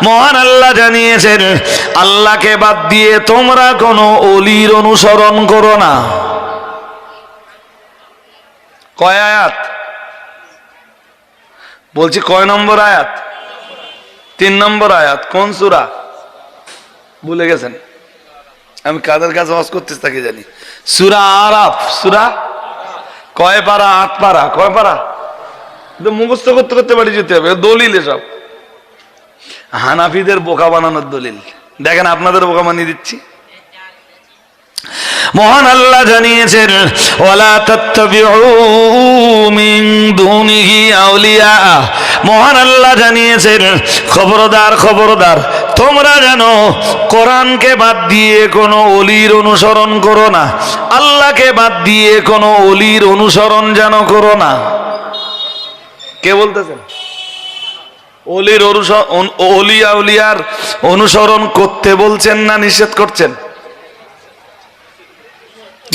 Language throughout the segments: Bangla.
মহান আল্লাহ জানিয়েছেন আল্লাহকে বাদ দিয়ে তোমরা কোনো ওলির অনুসরণ করো না। কয় আয়াত বলছি, কয় নম্বর আয়াত? 3 নম্বর আয়াত। কোন সূরা ভুলে গেছেন? আমি কাদের কাছে ওয়াজ করতেছি তাকে জানি। সূরা আরাফ। সূরা কয় পারা? 8 পারা। কয় পারা? মুখস্থ করতে করতে বাড়ি যেতে হবে। দলিল এসব হানাফিদের বোকা বানানোর দলিল। দেখেন আপনাদের বোকা বানিয়ে দিচ্ছি। মহান আল্লাহ জানিয়েছেন ওয়ালা তাত্তাবিউ মিন দুনিহি আউলিয়া। মহান আল্লাহ জানিয়েছেন খবরদার খবরদার, তোমরা যেন কোরআনকে বাদ দিয়ে কোনো ওলির অনুসরণ করো না। আল্লাহকে বাদ দিয়ে কোনো ওলির অনুসরণ যেন করো না। কে বলতেছেন? ওলির ওলি আউলিয়ার অনুসরণ করতে বলছেন না নিষেধ করছেন?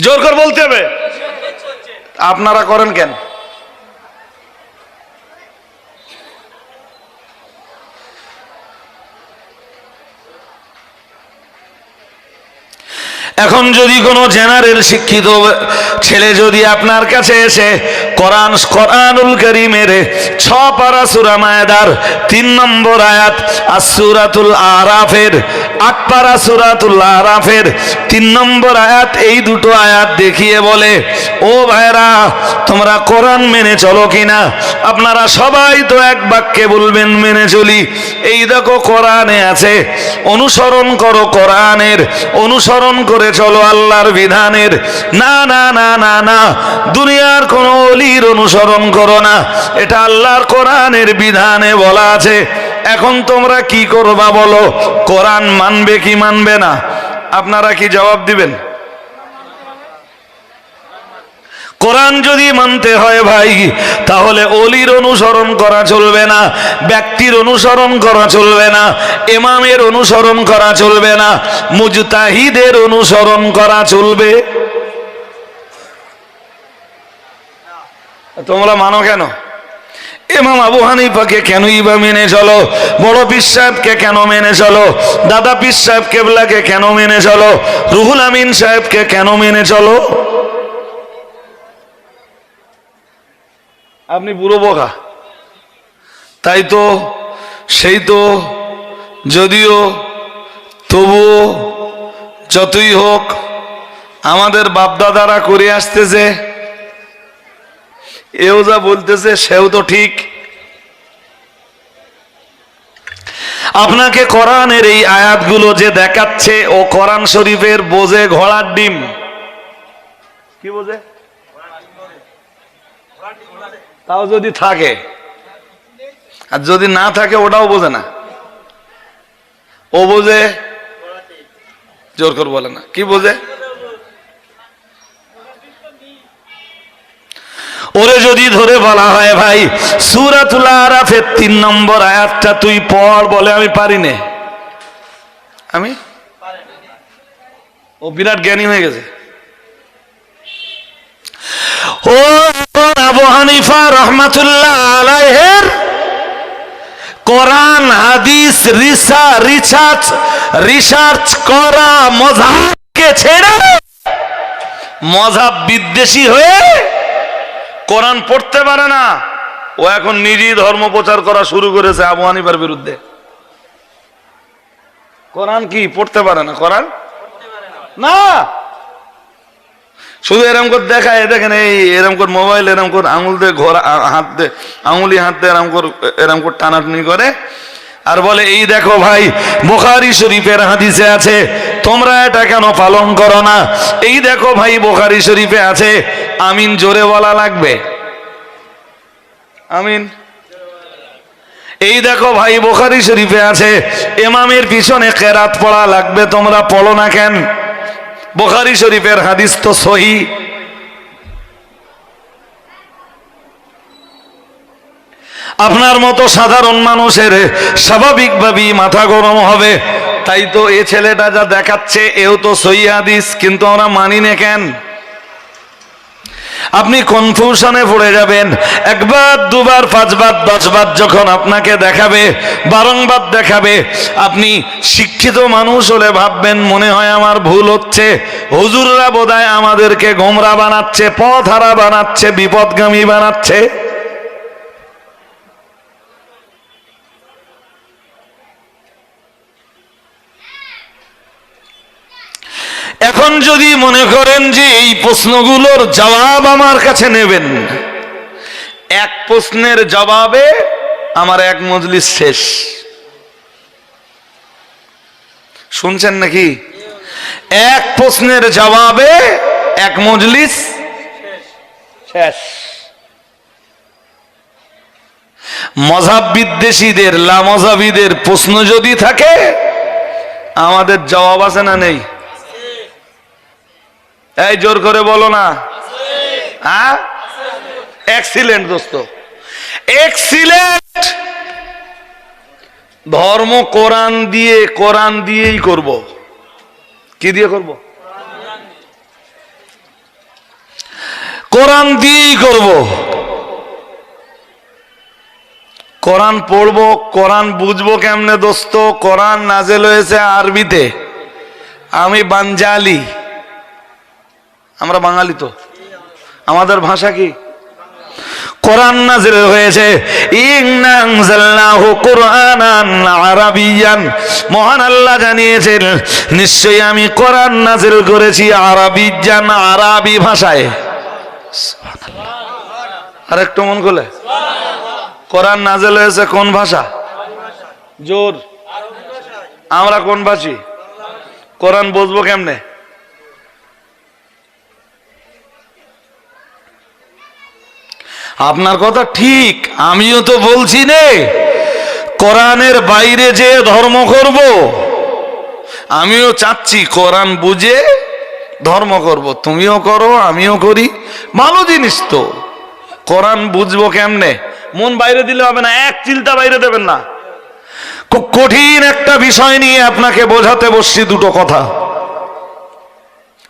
জোর করে বলতে হবে। আপনারা করেন কেন? এখন যদি কোনো জেনারেল শিক্ষিত ছেলে যদি আপনার কাছে এসে কোরআনুল কারীমের 6 পারা সূরা মায়েদার 3 নম্বর আয়াত আর সূরাতুল আরাফের 8 পারা সূরাতুল আরাফের 3 নম্বর আয়াত, এই দুটো আয়াত দেখিয়ে বলে ও ভাইরা তোমরা কোরআন মেনে চলো কিনা? আপনারা সবাই তো এক বাক্যে বলবেন মেনে চলি। এই দেখো কোরআনে আছে, অনুসরণ করো কোরআনের, অনুসরণ করে চলো আল্লাহর বিধানের। না না না না না, দুনিয়ার কোন ওলির অনুসরণ করো না, এটা আল্লাহর কোরআনের বিধানে বলা আছে। এখন তোমরা কি করবা বলো? কোরআন মানবে কি মানবে না? আপনারা কি জবাব দিবেন? কোরআন যদি মানতে হয় ভাই, তাহলে ওলির অনুসরণ করা চলবে না, ব্যক্তির অনুসরণ করা চলবে না, ইমামের অনুসরণ করা চলবে না, মুজতাহিদের অনুসরণ করা চলবে। তোমরা মানো কেন? ইমাম আবু হানিফাকে কেনই বা মেনে চলো? বড় পীর সাহেবকে কেন মেনে চলো? দাদা পীর সাহেব কেবলাকে কেন মেনে চলো? রুহুল আমিন সাহেবকে কেন মেনে চলো? আপনি বুড়ো বোকা। তাই তো, সেই তো, যদিও তবুও যতই হোক আমাদের বাপদাদারা করে আসতেছে, এও যা বলতেছে সেও তো ঠিক। আপনাকে কোরআনের এই আয়াতগুলো যে দেখাচ্ছে, ও কোরআন শরীফের বোঝে ঘোড়ার ডিম। কি বোঝে? তাও যদি থাকে, আর যদি না থাকে ওটাও বোঝে না। ও বোঝে, জোর করে বলে না, কি বোঝে? ওরে যদি ধরে বলা হয় ভাই সূরাতুল আরাফের 3 নম্বর আয়াতটা তুই পড়, বলে আমি পারি না। আমি ও বিরাট জ্ঞানী হয়ে গেছে। ও আবু হানিফা রাহমাতুল্লাহ আলাইহির কোরআন হাদিস রিসার্চ করা মযহাবকে ছেড়ে মযহাব বিদ্বেষী হয়ে কোরআন পড়তে পারে না। ও এখন নিজেই ধর্ম প্রচার করা শুরু করেছে আবু হানিফার বিরুদ্ধে। কোরআন কি পড়তে পারে না? কোরআন না, শুধু এরকম করে দেখায়। দেখেন এই এরকম করে মোবাইল এরকম করে আঙুল দিয়ে ঘোরা, হাত দিয়ে আঙুলি হাত দিয়ে এরকম করে টানাটানি করে আর বলে এই দেখো ভাই বুখারী শরীফের হাদিসে আছে, তোমরা এটা কেন পালন করো না? এই দেখো ভাই বুখারী শরীফে আছে, আমিন জোরে বলা লাগবে। আমিন। এই দেখো ভাই বুখারী শরীফে আছে, ইমামের পিছনে কেরাত পড়া লাগবে, তোমরা পড়ো না কেন? বুখারী শরীফের হাদিস তো সহিহ। আপনার মতো সাধারণ মানুষের স্বাভাবিকভাবেই মাথা গরম হবে। তাই তো এ ছেলেটা যা দেখাচ্ছে এও তো সহিহ হাদিস, কিন্তু আমরা মানি না কেন? আপনি কনফিউশনে পড়ে যাবেন। একবার, দুবার, পাঁচবার, 10 বার যখন আপনাকে দেখাবে, বারংবার দেখাবে, আপনি শিক্ষিত মানুষ হলে ভাববেন মনে হয় আমার ভুল হচ্ছে, হুজুররা বোধহয় আমাদেরকে গোমরা বানাচ্ছে, পথহারা বানাচ্ছে, বিপদগামী বানাচ্ছে। এখন যদি মনে করেন যে এই প্রশ্নগুলোর জবাব আমার কাছে নেবেন, এক প্রশ্নের জবাবে আমার এক মজলিস শেষ। শুনছেন নাকি? এক প্রশ্নের জবাবে এক মজলিস শেষ। মযহাব বিদ্বেষীদের, লামযহাবীদের প্রশ্ন যদি থাকে, আমাদের জবাব আছে না নেই? এই জোর করে বলো না। হ্যাঁ, এক্সিলেন্ট দোস্ত, এক্সিলেন্ট। ধর্ম কোরআন দিয়ে, কোরআন দিয়েই করব। কি দিয়ে করব? কোরআন দিয়েই করব। কোরআন পড়বো, কোরআন বুঝবো কেমনে দোস্ত? কোরআন নাজেল হয়েছে আরবিতে, আমি বাঞ্জালি, আমরা বাঙালি, তো আমাদের ভাষা কি? কোরআন নাযিল হয়েছে ইন্না আনজালনাহু কুরআনান আরাবিয়ান। মহান আল্লাহ জানিয়েছেন নিশ্চয়ই আমি কোরআন নাযিল করেছি আরাবিয়ান, আরবি ভাষায়। সুবহানাল্লাহ। আরেকটু মন খুলে, কোরআন নাযিল হয়েছে কোন ভাষা? জোর। আমরা কোন ভাষী? কোরআন বুঝবো কেমনে? আপনার কথা ঠিক, আমিও তো বলছি নে কোরআনের বাইরে যে ধর্ম করব। আমিও চাচ্ছি কোরআন বুঝে ধর্ম করব, তুমিও করো, আমিও করি, ভালো জিনিস তো। কোরআন বুঝবো কেমনে? মন বাইরে দিলে হবে না, এক চিলটা বাইরে দেবেন না। খুব কঠিন একটা বিষয় নিয়ে আপনাকে বোঝাতে বসছি দুটো কথা।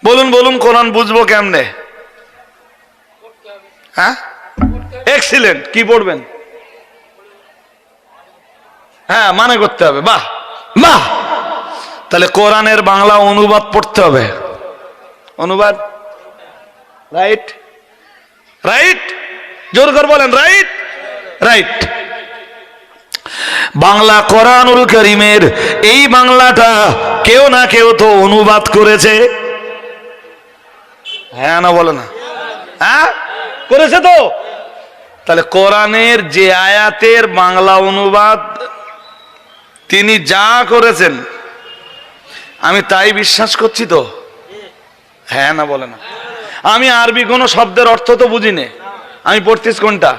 বলুন বলুন, কোরআন বুঝবো কেমনে? হ্যাঁ, এক্সিলেন্ট। কি পড়বেন? হ্যাঁ, মানে করতে হবে। বাহ বাহ। তাহলে কোরআনের বাংলা অনুবাদ পড়তে হবে। অনুবাদ, রাইট রাইট, জোর করে বলেন, রাইট রাইট। বাংলা কোরআনুল কারীমের এই বাংলাটা কেউ না কেউ তো অনুবাদ করেছে। হ্যাঁ না বলে না? হ্যাঁ, করেছে তো। তাহলে কোরআনের যে আয়াতের বাংলা অনুবাদ তিনি যা করেছেন আমি তাই বিশ্বাস করছি তো। হ্যাঁ না বলে না? আমি আরবি কোনো শব্দের অর্থ তো বুঝি না, আমি পড়তেছি কোনটা?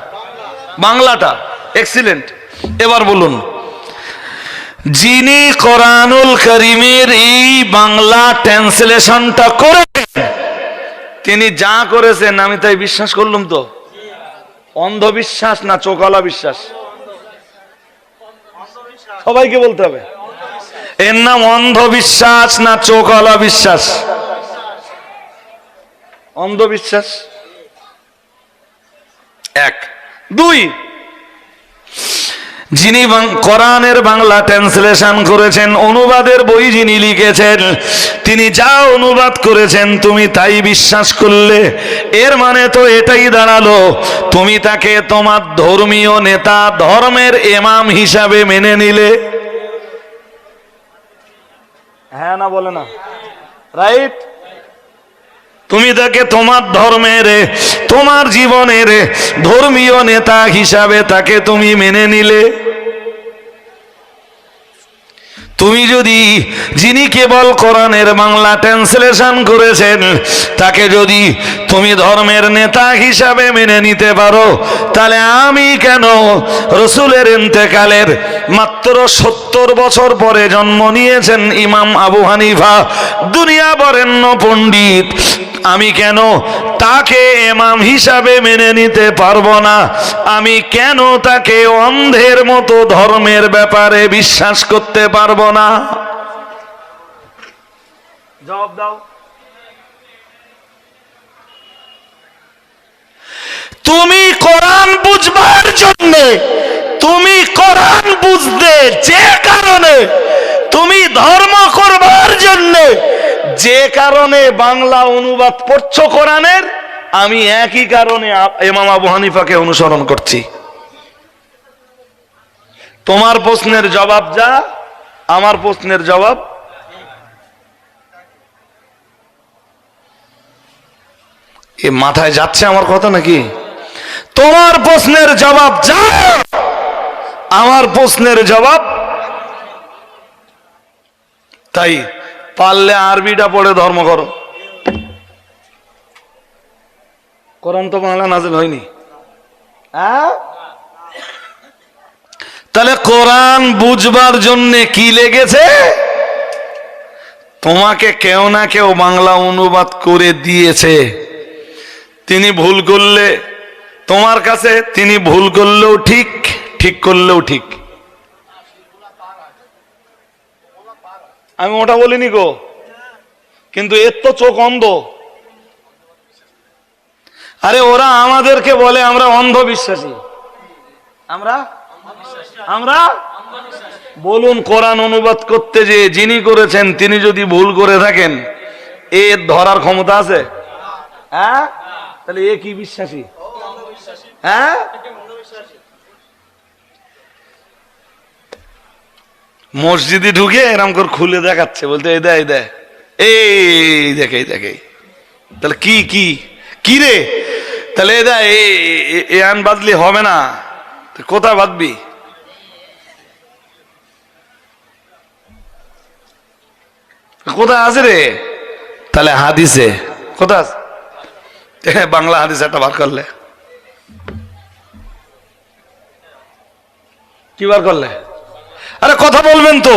বাংলাটা। এক্সিলেন্ট। এবার বলুন, যিনি কোরআনুল কারীমের এই বাংলা ট্রান্সলেশনটা করেছেন তিনি যা করেছেন আমি তাই বিশ্বাস করলাম তো। অন্ধবিশ্বাস না চোখালা বিশ্বাস? সবাইকে বলতে হবে, এর নাম অন্ধবিশ্বাস না চোখালা বিশ্বাস? অন্ধবিশ্বাস। এক। দুই, যিনি কোরআনের বাংলা ট্রান্সলেশন করেছেন, অনুবাদের বই যিনি লিখেছেন, তিনি যা অনুবাদ করেছেন তুমি তাই বিশ্বাস করলে, এর মানে তো এটাই দাঁড়ালো তুমি তাকে তোমার ধর্মীয় নেতা, ধর্মের ইমাম হিসাবে মেনে নিলে। হ্যাঁ না বলে না? রাইট। তুমি তাকে তোমার ধর্মের, তোমার জীবনের ধর্মীয় নেতা হিসাবে তাকে তুমি মেনে নিলে। তুমি যদি যিনি কেবল কোরআনের বাংলা ট্রান্সলেশন করেছেন তাকে যদি তুমি ধর্মের নেতা হিসাবে মেনে নিতে পারো, তাহলে আমি কেন রসুলের ইন্তেকালের মাত্র 70 বছর পরে জন্ম নিয়েছেন ইমাম আবু হানিফা, দুনিয়া বরেণ্য পণ্ডিত, আমি কেন তাকে ইমাম হিসাবে মেনে নিতে পারবো না? আমি কেন তাকে অন্ধের মতো ধর্মের ব্যাপারে বিশ্বাস করতে পারবো না? জবাব দাও। তুমি কোরআন বুঝবার জন্য, তুমি কোরআন বুঝতে যে কারণে, তুমি ধর্ম করবার জন্য যে কারণে বাংলা অনুবাদ পড়ছো কোরআনের, আমি একই কারণে ইমাম আবু হানিফাকে অনুসরণ করছি। তোমার প্রশ্নের জবাব যা, আমার প্রশ্নের জবাব। এ মাথায় যাচ্ছে আমার কথা নাকি? তোমার প্রশ্নের জবাব যা, আমার প্রশ্নের জবাব তাই। পারলে আরবিটা পড়ে ধর্ম করো। কোরআন তো বাংলা নাযিল হয়নি। তাহলে কোরআন বুঝবার জন্য কি লেগেছে? তোমাকে কেউ না কেউ বাংলা অনুবাদ করে দিয়েছে। তিনি ভুল করলে তোমার কাছে, তিনি ভুল করলেও ঠিক, ঠিক করলেও ঠিক। আমি ওটা বলিনি গো, কিন্তু এর তো চোখ অন্ধ। আরে ওরা আমাদেরকে বলে আমরা অন্ধবিশ্বাসী। আমরা বলুন, কোরআন অনুবাদ করতে যে যিনি করেছেন তিনি যদি ভুল করে থাকেন, এর ধরার ক্ষমতা আছে? হ্যাঁ, তাহলে এ কি বিশ্বাসী? হ্যাঁ, মসজিদে ঢুকে এরকম করে খুলে দেখাচ্ছে, বলতে এই দেয়, এই দেখে, দেখে। তাহলে কি কি কি রে? তাহলে এ দেয়, এ আন বাদলি হবে না, কোথায় বাঁধবি? কোথায় আছে রে? তাহলে হাদিসে কোথায় আছে? বাংলা হাদিস একটা বার করলে, কি বার করলে? আরে কথা বলবেন তো,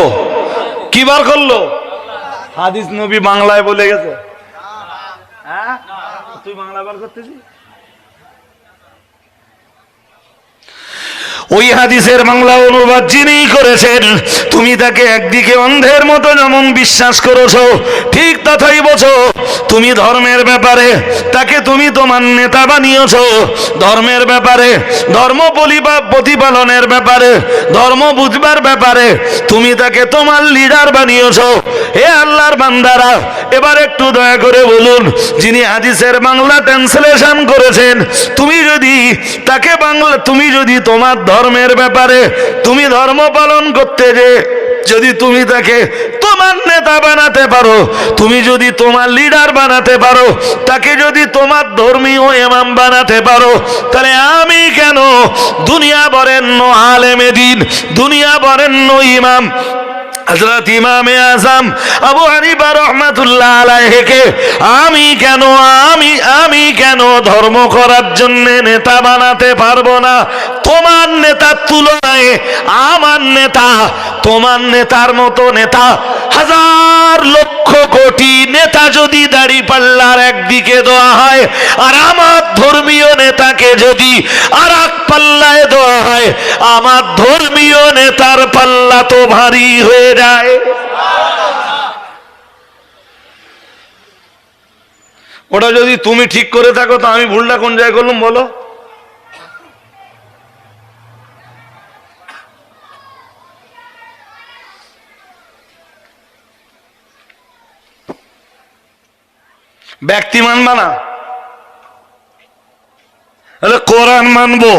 কি বার করলো? হাদিস নবী বাংলায় বলে গেছে। হ্যাঁ, তুই বাংলা বার করতেছিস? ওই হাদিসের বাংলা অনুবাদ যিনি করেছেন, তুমি তাকে একদিকে অন্ধের মতো যেমন বিশ্বাস করেছো, ঠিক তথাই বোঝো তুমি ধর্মের ব্যাপারে তাকে তুমি তোমার নেতা বানিয়েছো। ধর্মের ব্যাপারে, ধর্ম প্রতিপালনের ব্যাপারে, ধর্ম বুঝবার ব্যাপারে তুমি তাকে তোমার লিডার বানিয়েছো। হে আল্লাহর বান্দারা, এবার একটু দয়া করে বলুন, যিনি হাদিসের বাংলা ট্রান্সলেশন করেছেন, তুমি যদি তাকে বাংলা, তুমি যদি তোমার ধর্মের ব্যাপারে, তুমি ধর্ম পালন করতে যে যদি তুমি তাকে তোমার নেতা বানাতে পারো, তুমি যদি তোমার লিডার বানাতে পারো, তাকে যদি তোমার ধর্মীয় ইমাম বানাতে পারো, তাহলে আমি কেন দুনিয়া বরেণ্য আলেমে দ্বীন, দুনিয়া বরেণ্য ইমাম হযরত ইমামে আযম আবু হানিফা রাহমাতুল্লাহ আলাইহিকে আমি কেন ধর্ম করার জন্য নেতা বানাতে পারবো না? তোমার নেতার তুলনায় আমার নেতা, তোমার নেতার মতো নেতা হাজার লক্ষ কোটি নেতা যদি দাঁড়িপাল্লার একদিকে দেওয়া হয়, আর আমার ধর্মীয় নেতাকে যদি আর এক পাল্লায় দেওয়া হয়, আমার ধর্মীয় নেতার পাল্লা তো ভারী হয়ে যায়। ওটা যদি তুমি ঠিক করে থাকো, তো আমি ভুলটা কোন জায়গায় করলাম বলো? ব্যক্তি মানবা না, কোরআন মানবো,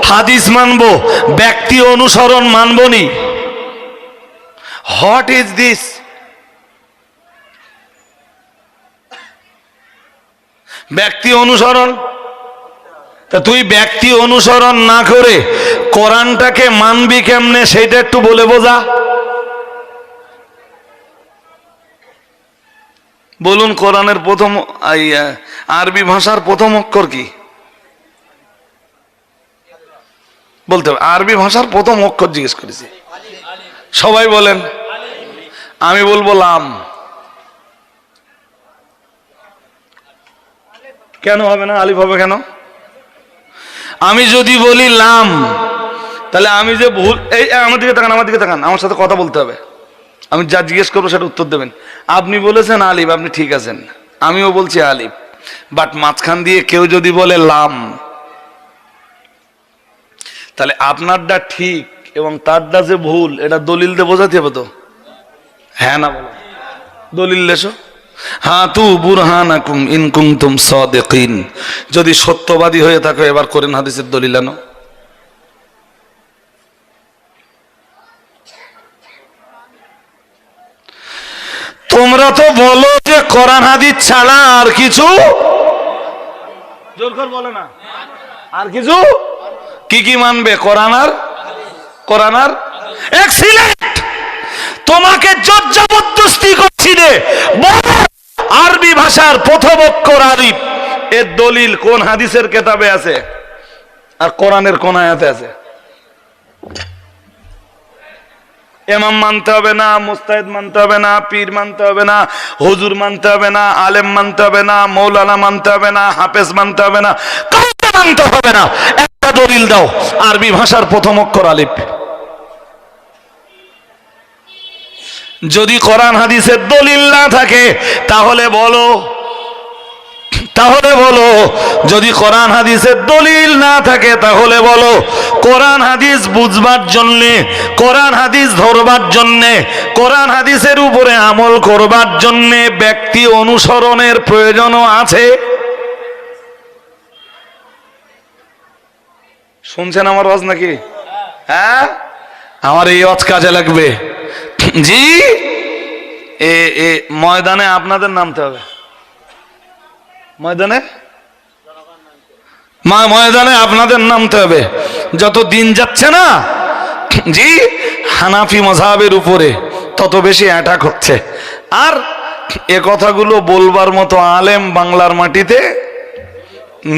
হাদিস মানবো, ব্যক্তি অনুসরণ মানবো নি? What is this? ব্যক্তি অনুসরণ। তা তুই ব্যক্তি অনুসরণ না করে কোরআনটাকে মানবি কেমনে, সেটা একটু বলে বোঝা। বলুন, কোরআনের প্রথম আরবি ভাষার প্রথম অক্ষর কি? বলতে হবে। আরবি ভাষার প্রথম অক্ষর জিজ্ঞেস করেছি, সবাই বলেন। আমি বলবো লাম। কেন হবে না? আলিফ হবে কেন? আমি যদি বলি লাম, তাহলে আমি যে ভুল, এই আমার দিকে তাকান, আমার দিকে তাকান, আমার সাথে কথা বলতে হবে। আমি যা জিজ্ঞেস করবো সেটা উত্তর দেবেন। আপনি বলেছেন আলিফ, আপনি ঠিক আছেন, আমিও বলছি আলিফ, বাট মাঝখান দিয়ে কেউ যদি বলে লাম, তাহলে আপনারটা ঠিক এবং তারটা যে ভুল, এটা দলিল দিয়ে বোঝাতে হবে তো? হ্যাঁ না বলো, দলিল লেসো। হ্যাঁ তু বুরহানাকুম ইন কুনতুম সাদিকিন, যদি সত্যবাদী হয়ে থাকো এবার কোরআন হাদিসের দলিল আনো। তোমরা তো বলো যে কোরআন হাদিস ছাড়া আর কিছু, জোর করে বলে না, আর কিছু কি কি মানবে? কোরআন আর এক্সিলেন্ট। তোমাকে জোর জবরদস্তি করছি রে, আরবি ভাষার প্রথম অক্ষর আলিফ এর দলিল কোন হাদিসের কিতাবে আছে আর কোরআনের কোন আয়াতে আছে? ইমাম মানতে হবে না, মুস্তাহিদ মানতে হবে না, পীর মানতে হবে না, হুজুর মানতে হবে না, আলেম মানতে হবে না, মৌলানা মানতে হবে না, হাফেজ মানতে হবে না, কাউকে মানতে হবে না। একটা দলিল দাও, আরবি ভাষার প্রথম অক্ষর আলিফ। যদি কোরআন হাদিসের দলিল না থাকে তাহলে বলো, যদি কোরআন হাদিসের দলিল না থাকে তাহলে বলো, কোরআন হাদিস বুঝবার জন্যে, কোরআন হাদিস ধরবার জন্যে, কোরআন হাদিসের উপরে আমল করবার জন্যে ব্যক্তি অনুসরণের প্রয়োজনও আছে? শুনছেন আমার ওয়াজ নাকি? হ্যাঁ, আমার এই ওয়াজ কাজে লাগবে। জি, এ ময়দানে আপনাদের নামতে হবে, ময়দানে আপনাদের নামতে হবে। যত দিন যাচ্ছে না, জি, হানাফি মাযহাবের উপরে তত বেশি অ্যাটাক হচ্ছে। আর এ কথাগুলো বলবার মতো আলেম বাংলার মাটিতে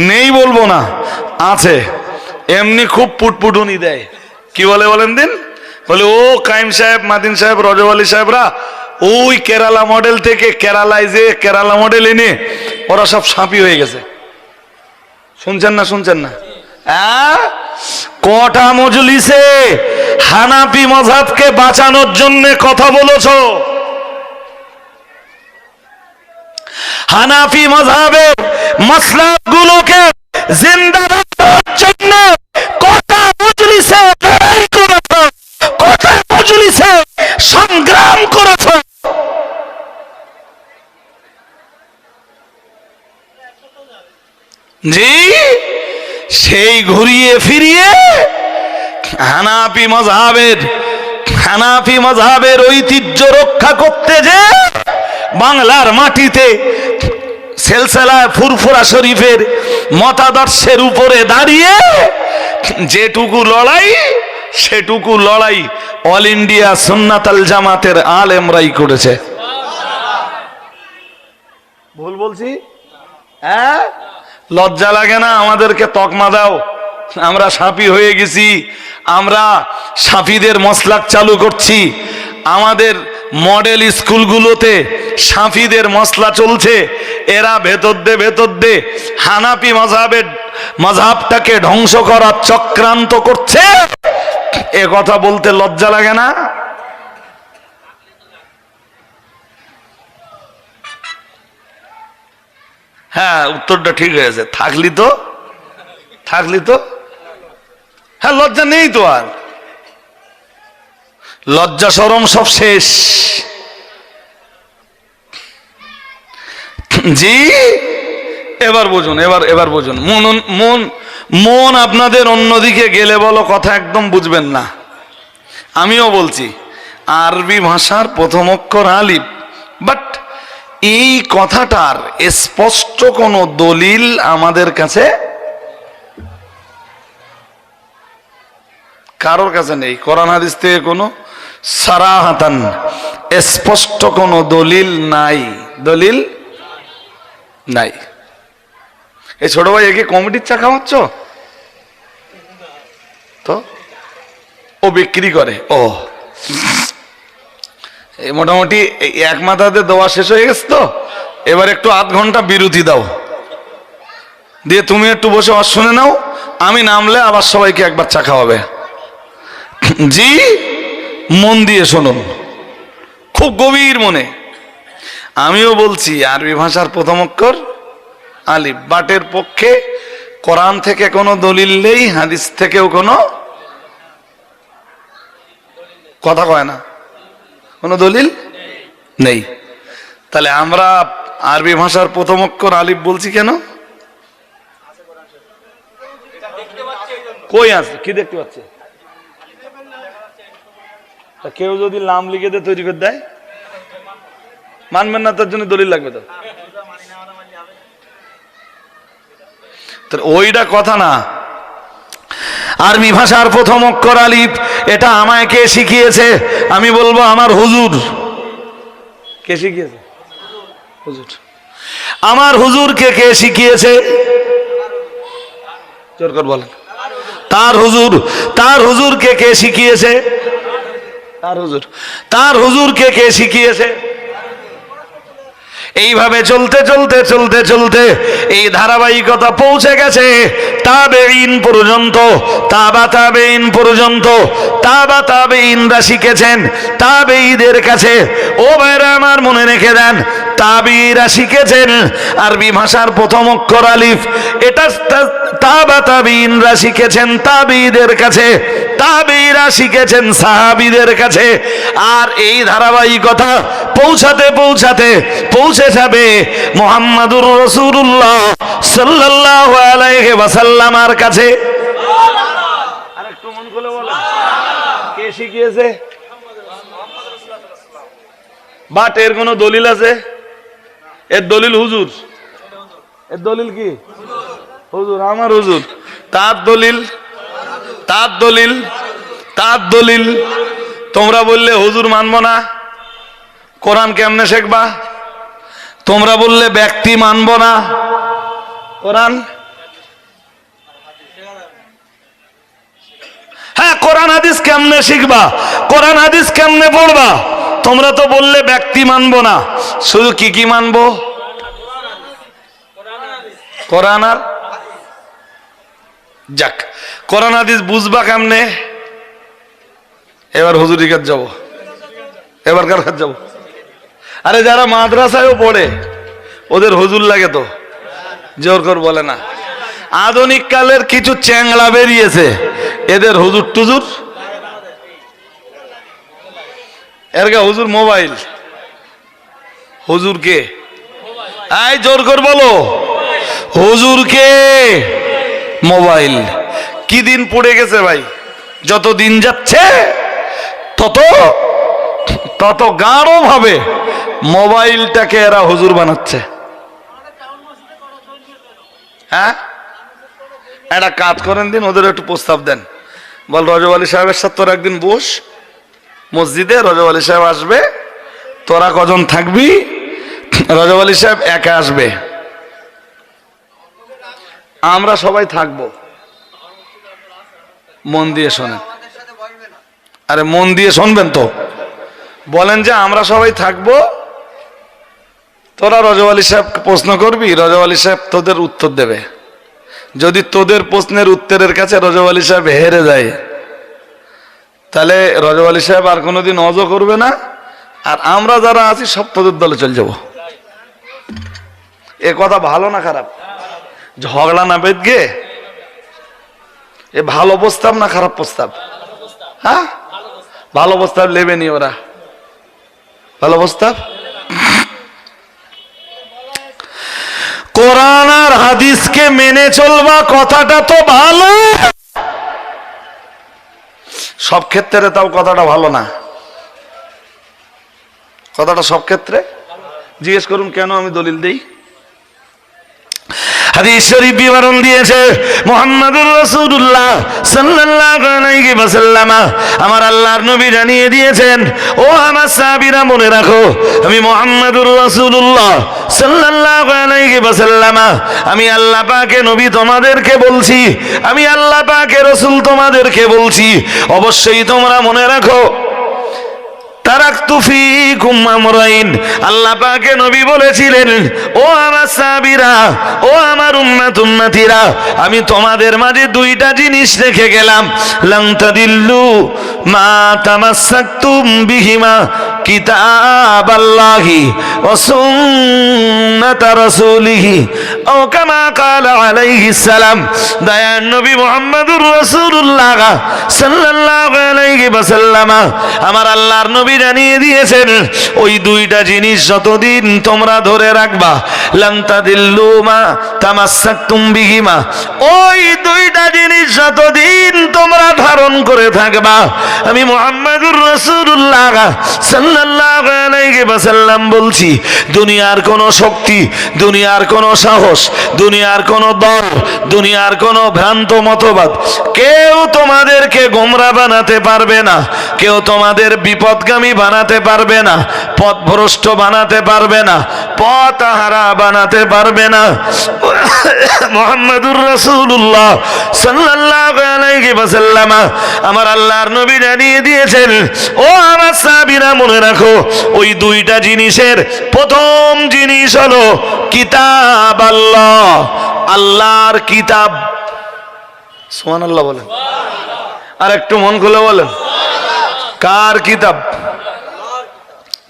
নেই বলবো না, আছে। এমনি খুব পুটপুটুনি দেয়। কি বলে বলেন দিন? বলে ও কাইম সাহেব, মাদিন সাহেব, রজব আলী সাহেবরা ওই কেরালা মডেল থেকে কেরালায় যে কেরালা মডেল এনে ওরা সব সাপি হয়ে গেছে। শুনছেন না? কটা মজলিসে হানাফি মাযহাবকে বাঁচানোর জন্য কথা বলেছো? হানাফি মাযহাবের মাসলাকগুলোকে জিন্দা রাখার জন্য কটা মজলিসে লড়াই করেছো, কটা মজলিসে সংগ্রাম করেছো? জি, সেই ঘুরিয়ে ফিরিয়ে হানাফি মাযহাবের ঐতিহ্য রক্ষা করতে যে বাংলার মাটিতে সিলসিলায়ে ফুরফুরা শরীফের মতাদর্শের উপরে দাঁড়িয়ে যেটুকু লড়াই, সেটুকু লড়াই অল ইন্ডিয়া সুন্নাতুল জামাতের আলেমরাই করেছে। ভুল বলছি? হ্যাঁ, লজ্জা লাগে না? আমাদেরকে তকমা দাও, আমরা সাফি হয়ে গেছি, আমরা সাফিদের মসলাক চালু করছি। আমাদের মডেল স্কুলগুলোতে সাফিদের মসলা চলছে। এরা ভেতর দে হানাফি মাযহাবটাকে ধ্বংস করার চক্রান্ত করছে। এ কথা বলতে লজ্জা লাগে না? হ্যাঁ, উত্তরটা ঠিক হয়েছে। থাকলি তো হ্যাঁ, লজ্জা নেই তো, আর লজ্জা শরম সব শেষ। জি, এবার বুঝুন, এবার বুঝুন। মন আপনাদের অন্যদিকে গেলে বলো, কথা একদম বুঝবেন না। আমিও বলছি আরবি ভাষার প্রথম অক্ষর আলিফ, বাট এই কথাটার স্পষ্ট কোনো দলিল আমাদের কাছে কারোর কাছে নেই। কোরআন হাদিস থেকে কোনো সারাহাতান স্পষ্ট কোনো দলিল নাই, এই ছোট ভাই একে কমিটির চা খাওয়াচ্ছ তো? ও বিক্রি করে। ও মোটামুটি এক মাথাতে দেওয়া শেষ হয়ে গেছে তো, এবার একটু আধ ঘন্টা বিরতি দাও, দিয়ে তুমি একটু বসে শুনে নাও। আমি নামলে আবার সবাইকে একবার চা খাওয়াবে। জি, মন দিয়ে শুনুন, খুব গভীর মনে। আমিও বলছি আরবি ভাষার প্রথম অক্ষর আলিফ। বাটের পক্ষে কোরআন থেকে কোনো দলিল নেই, হাদিস থেকেও কোনো কথা কয় না, কোনো দলিল নেই। তাহলে আমরা আরবি ভাষার প্রথম অক্ষর আলিফ বলছি কেন? কই আছে? কি দেখতে পাচ্ছে? কেউ যদি নাম লিখে দিয়ে তৈরি করে দেয়, মানবেন না? তার জন্য দলিল লাগবে তো। ওইটা কথা না। আরবি ভাষার প্রথম অক্ষর আলিফ, এটা আমায় কে শিখিয়েছে? আমি বলবো আমার হুজুর। কে শিখিয়েছে? হুজুর। আমার হুজুরকে কে শিখিয়েছে? জোর করে বলেন। তার হুজুর। তার হুজুরকে কে শিখিয়েছে? তার হুজুর। তার হুজুরকে কে শিখিয়েছে? এইভাবে চলতে চলতে চলতে চলতে এই ধারাবাহিকতা পৌঁছে গেছে তাবেঈন পর্যন্ত। তাবা তাবেঈন পর্যন্ত। তাবা তাবেঈনরা শিখেছেন তাবেঈদের কাছে। ও ভাইরা আমার, মনে রেখে দেন, তাবেঈরা শিখেছেন আরবি ভাষার প্রথম অক্ষর আলিফ। এটা তাবা তাবেঈনরা শিখেছেন তাবেঈদের কাছে, তাবেঈরা শিখেছেন সাহাবীদের কাছে। আর এই ধারাবাহিকতা পৌঁছাতে পৌঁছাতে পৌঁছে যাবে মুহাম্মাদুর রাসূলুল্লাহ সাল্লাল্লাহু আলাইহি ওয়াসাল্লামের কাছে। আরেকটু মন খুলে বলেন, কে শিখিয়েছে? বাট এর কোন দলিল আছে? এর দলিল হুজুর। এর দলিল কি? হুজুর, আমার হুজুর। তার দলিল, তার দলিল, তার দলিল। তোমরা বললে হুজুর মানবো না, কোরআন কেমনে শিখবা? তোমরা বললে ব্যক্তি মানবো না, কোরআন। হ্যাঁ, কোরআন হাদিস কেমনে শিখবা? কোরআন হাদিস কেমনে পড়বা? তোমরা তো বললে ব্যক্তি মানবো না, শুধু কি কি মানবো? কোরআন আর যাক। কোরআন হাদিস বুঝবা কেমনে? এবার হুজুরি কাজ যাবো, এবার কার কাজ যাবো? আরে যারা মাদ্রাসায়ও পড়ে ওদের হুজুর লাগে তো, জোর করে বলে না। আধুনিক কালের কিছু চ্যাংড়া বেরিয়েছে, এদের হুজুর টুজুর। এর গা হুজুর মোবাইল। হুজুর কে? আই জোর করে বলো, হুজুর কে? মোবাইল। কি দিন পড়ে গেছে ভাই, যত দিন যাচ্ছে তত তত গাঢ় ভাবে মোবাইলটাকে এরা হুজুর বানাচ্ছে। হ্যাঁ, একটা কাজ করেন দিন, ওদের একটু প্রস্তাব দেন। বল রজব আলী সাহেবের সাথে তোরা একদিন বস মসজিদে, রজব আলী সাহেব আসবে, তোরা কজন থাকবি? রজব আলী সাহেব একা আসবে, আমরা সবাই থাকবো। মন দিয়ে শোনেন। আরে মন দিয়ে শুনবেন তো। বলেন যে আমরা সবাই থাকবো, তোরা রজব আলী সাহেব প্রশ্ন করবি, রজব আলী সাহেব তোদের উত্তর দেবে। যদি তোদের প্রশ্নের উত্তরের কাছে রজব আলী সাহেব হেরে যায়, তাহলে রজব আলী সাহেব আর কোনোদিন অজ করবে না, আর আমরা যারা আছি সব তোদের দলে চলে যাব। এ কথা ভালো না খারাপ? ঝগড়া না বেদগে? এ ভালো প্রস্তাব না খারাপ প্রস্তাব? হ্যাঁ, ভালো প্রস্তাব নেবেনি ওরা। ভালো প্রস্তাব। কোরআন আর হাদিসকে মেনে চলবা, কথাটা তো ভালো। সব ক্ষেত্রে তাও কথাটা ভালো না। কথাটা সব ক্ষেত্রে। জিজ্ঞেস করুন কেন আমি দলিল দেই। হাদিস শরীফ বিবরণ দিয়েছে মুহাম্মাদুর রাসূলুল্লাহ সাল্লাল্লাহু আলাইহি ওয়াসাল্লাম, আমার আল্লাহর নবী জানিয়ে দিয়েছেন, ও আমার সাহাবীরা মনে রাখো, আমি মুহাম্মাদুর রাসূলুল্লাহ সাল্লাল্লাহু আলাইহি ওয়াসাল্লাম, আমি আল্লাহ পাকের নবী তোমাদেরকে বলছি, আমি আল্লাহ পাকের রাসূল তোমাদেরকে বলছি, অবশ্যই তোমরা মনে রাখো, তারাকতু ফীকুম আমরাইন। আল্লাহ পাকের নবী বলেছিলেন, ও আমার সাহাবীরা, ও আমার উম্মতিরা, আমি তোমাদের মাঝে দুইটা জিনিস রেখে গেলাম। লান তাদিল্লু মা তামাসসাকতুম বিহিমা কিতাবাল্লাহি ওয়া সুন্নাতা রাসূলিহি। ও কামা ক্বালা আলাইহিস সালাম, দয়ার নবী মুহাম্মদুর রাসূলুল্লাহ সাল্লাল্লাহু আলাইহি ওয়াসাল্লাম আমার আল্লাহর নবী জানিয়ে দিয়েছেন, ওই দুইটা জিনিস যতদিন তোমরা ধরে রাখবা, লান তাদিল্লু মা তামাসসাকতুম বিহিমা, ওই দুইটা জিনিস যতদিন তোমরা ধারণ করে থাকবা, আমি মুহাম্মদুর রাসূলুল্লাহ সাল্লাল্লাহু আলাইহি ওয়াসাল্লাম বলছি, দুনিয়ার কোনো শক্তি, দুনিয়ার কোনো সাহস, দুনিয়ার কোনো দল, দুনিয়ার কোনো ভ্রান্ত মতবাদ কেউ তোমাদেরকে গোমরা বানাতে পারবে না, কেউ তোমাদের বিপদগামী বানাতে পারবে না, পথভ্রষ্ট বানাতে পারবে না, পথহারা বানাতে পারবে না। মুহাম্মদুর রাসূলুল্লাহ সাল্লাল্লাহু আলাইহি ওয়াসাল্লাম আমার আল্লাহর নবী জানিয়ে দিয়েছেন, ও আমার সাহাবীরা মনে রাখো, ওই দুইটা জিনিসের প্রথম জিনিস হলো কিতাব আল্লাহ, আল্লাহর কিতাব। সুবহানাল্লাহ বলেন, আর একটু মন খুলে বলেন, কার কিতাব?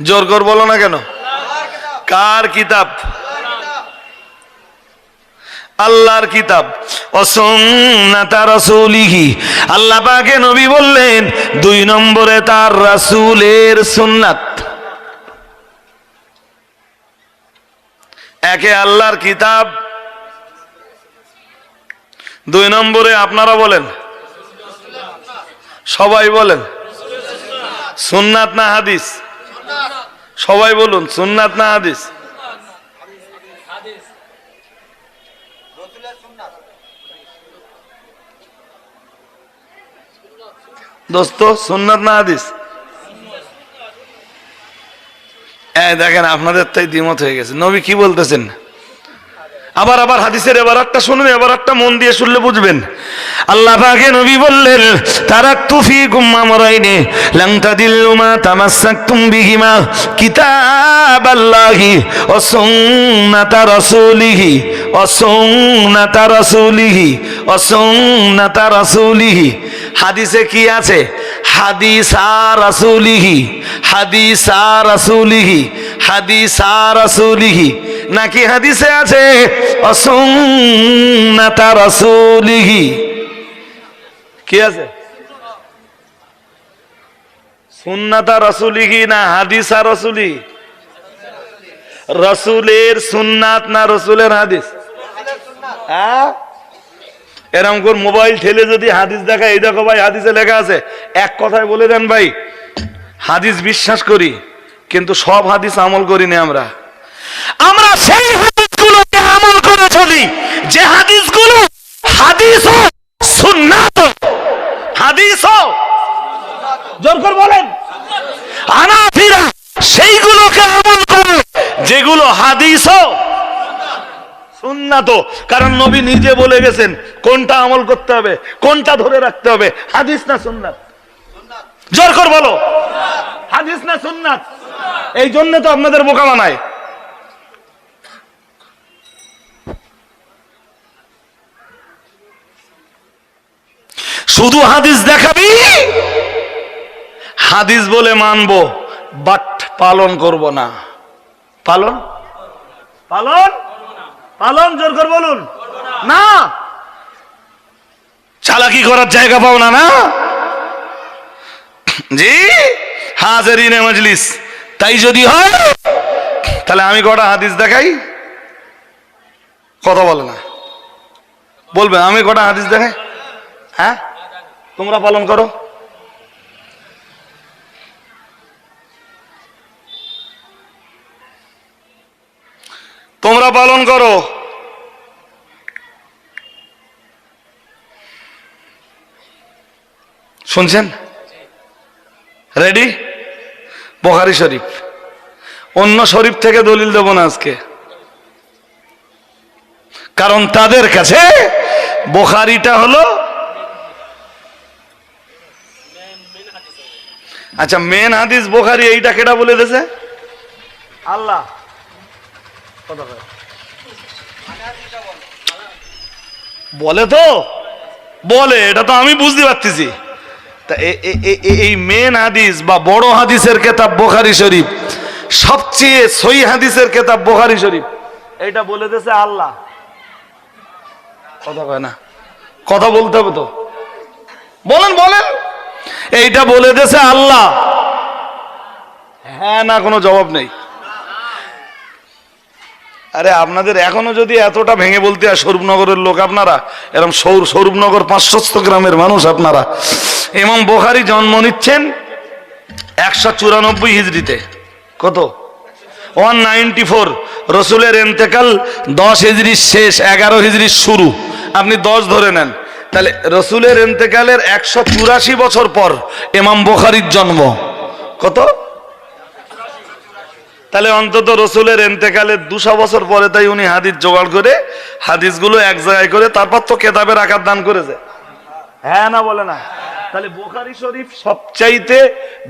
জোর করে বলো না কেন, কার কিতাব? আল্লাহর কিতাব। ও সুন্নাত রাসূলিহি, আল্লাহ পাকে নবী বললেন, দুই নম্বরে তার রাসূলের সুন্নাত। একে আল্লাহর কিতাব, দুই নম্বরে আপনারা বলেন, সবাই বলেন সুন্নাত না হাদিস? সবাই বলুন সুন্নাত না হাদিস? দোস্ত সুন্নাত না হাদিস? দেখেন আপনাদের তাই দ্বিমত হয়ে গেছে। নবী কি বলতেছেন? আবার আবার হাদিসের এবারটা শুনুন, এবারটা মন দিয়ে শুনলে বুঝবেন। আল্লাহ পাকে নবী বললেন, তারাকতু ফীকুম আমরাইনি লান তাদিল্লু মা তামাসসাকতুম বিহিমা, কিতাবাল্লাহি ওয়া সুন্নাতা রাসূলিহি ওয়া সুন্নাতা রাসূলিহি ওয়া সুন্নাতা রাসূলিহি। হাদিসে কি আছে? হাদিসা রাসূলিহি, হাদিসা রাসূলিহি, হাদিসা রাসূলিহি, নাকি হাদিসে আছে সুন্নাতা রাসূলিহি? কি আছে? সুন্নাতা রাসূলিহি না হাদিসা রাসূলিহি? রাসূলের সুন্নাত না রাসূলের হাদিস? হ্যাঁ, এরকম করে মোবাইল ঠেলে যদি হাদিস দেখা, এই দেখো ভাই হাদিসে লেখা আছে, এক কথায় বলে দেন ভাই হাদিস বিশ্বাস করি, কিন্তু সব হাদিস আমল করি না। আমরা সেই হাদিসগুলোকে আমল করে চলি যে হাদিসগুলো হাদিস ও সুন্নাত, হাদিস ও, জোর করে বলেন, হানাফিরা সেইগুলোকে আমল করে যেগুলো হাদিস ও সুন্নাত। কারণ নবী নিজে বলে গেছেন কোনটা আমল করতে হবে, কোনটা ধরে রাখতে হবে, হাদিস না সুন্নাত? জোর করে বলো, হাদিস না সুন্নাত? এই জন্য তো আপনাদের বোকা বানায়। শুধু হাদিস দেখাবি, হাদিস বলে মানবো, বাট পালন করব না। পালন পালন পালন জোর করে বলুন না। চালাকি করার জায়গা পাও না? না জি হাজিরিনে মজলিস, তাই যদি হয় তাহলে আমি কটা হাদিস দেখাই, কথা বলে না, বলবে আমি কটা হাদিস দেখাই, হ্যাঁ তোমরা পালন করো। তোমরা পালন করো। শুনছেন? রেডি? বুখারী শরীফ, অন্য শরীফ থেকে দলিল দেব না আজকে, কারণ তাদের কাছে বুখারীটা হলো, আচ্ছা মেন হাদিস বুখারী, এইটা কেটা বলে দিয়েছে? আল্লাহ। বলে তো বলে, এটা তো আমি বুঝতে পারতেছি। তা এই মেন হাদিস বা বড় হাদিসের কিতাব বুখারী শরীফ, সবচেয়ে সহিহ হাদিসের কিতাব বুখারী শরীফ, এইটা বলে দিয়েছে আল্লাহ। কথা কয় না, কথা বলতে হবে তো, বলেন বলেন। এইটা বলে দিয়েছে আল্লাহ, হ্যাঁ না কোনো জবাব নেই। আরে আপনাদের এখনো যদি এতটা ভেঙে বলতে হয়, স্বরূপনগরের লোক আপনারা, এরকম স্বরূপনগর 500 গ্রামের মানুষ আপনারা। ইমাম বুখারী জন্ম নিচ্ছেন 194 হিজরিতে, কত 194। রসুলের ইন্তেকাল 10 হিজরির শেষ, 11 হিজরির শুরু, আপনি 10 ধরে নেন। তাহলে রসুলের ইন্তেকালের 184 বছর পর ইমাম বুখারীর জন্ম, কত? তাহলে অন্তত রসুলের ইন্তেকালের 200 বছর পরে তাই উনি হাদিস জোগাড় করে হাদিসগুলো এক জায়গায় করে তারপর তো কেতাবের আকার দান করেছে, হ্যাঁ না বলে না? তাহলে বুখারী শরীফ সবচাইতে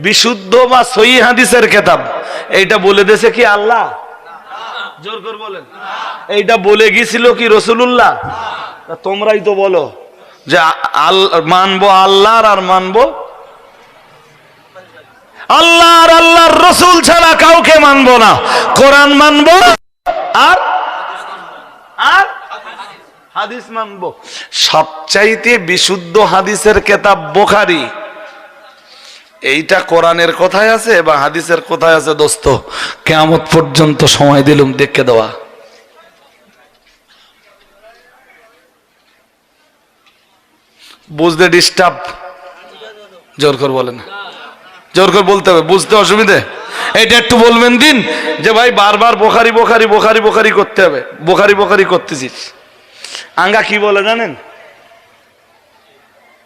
বিশুদ্ধ বা সহিহ হাদিসের কেতাব, এইটা বলে দিয়েছে কি আল্লাহ? জোর করে বলেন, এইটা বলে গিয়েছিল কি রাসূলুল্লাহ? তোমরাই তো বলো যে মানবো আল্লাহর আর মানবো আল্লাহর, আল্লাহর রসুল ছাড়া কাউকে মানবো না, কোরআন মানবো আর আর হাদিস মানবো। সবচাইতে বিশুদ্ধ হাদিসের কেতাব বুখারী, এইটা কোরআনের কথায় আছে বা হাদিসের কথায় আছে দোস্ত, কিয়ামত পর্যন্ত সময় দিলুম দেখে দেওয়া। বুঝতে ডিস্টার্ব? জোর করে বলেন, জোর করে বলতে হবে, বুঝতে অসুবিধে? এটা একটু বলবেন দিন যে ভাই বারবার বুখারী বুখারী বুখারী বুখারী করতে হবে, বুখারী বুখারী করতেছিস। আঙ্গা কি বলে জানেন?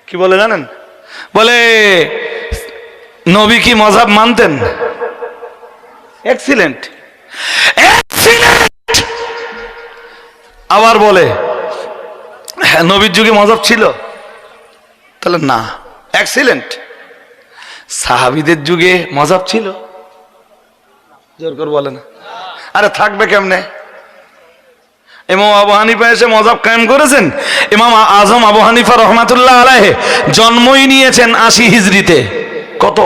কি বলে জানেন? বলে নবী কি মাযহাব মানতেন? Excellent, excellent. আবার বলে হ্যাঁ নবীর যুগে মাযহাব ছিল, তাহলে না, এক্সিলেন্ট। সাহাবীদের যুগে মাযহাব ছিল? জোর করে বলে না। আরে থাকবে কেমনে? ইমাম আবু হানিফা এসে মাযহাব কায়েম করেছেন। ইমাম আজম আবু হানিফা রহমাতুল্লাহ আলাইহি জন্মই নিয়েছেন 80 হিজরিতে, কত?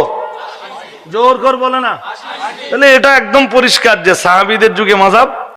জোর করে বলে না। তাহলে এটা একদম পরিষ্কার যে সাহাবীদের যুগে মাযহাব